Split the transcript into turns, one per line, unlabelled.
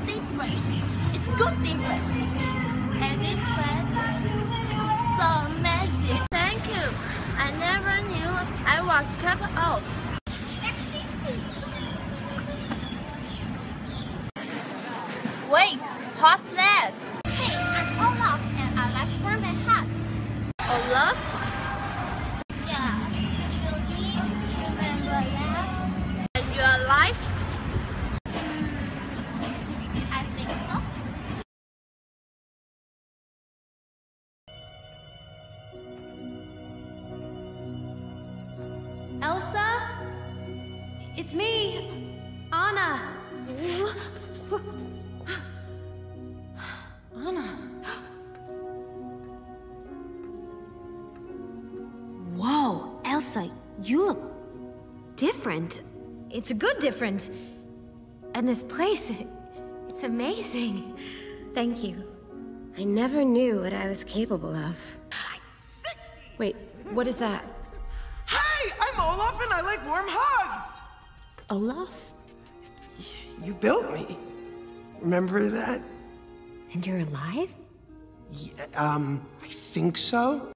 different. It's good difference. And this place is so amazing. Thank you. I never knew I was capable of. Wait, what's that?
Hey, I'm Olaf and I like form and hat.
Olaf?
Yeah, you built me. Remember that?
And your life?
I think so.
Elsa? It's me, Anna. Anna. Whoa, Elsa, you look different. It's a good different. And this place, it's amazing. Thank you.
I never knew what I was capable of. Wait, what is that?
Hi, I'm Olaf and I like warm hugs.
Olaf?
You built me. Remember that?
And you're alive?
Yeah, I think so.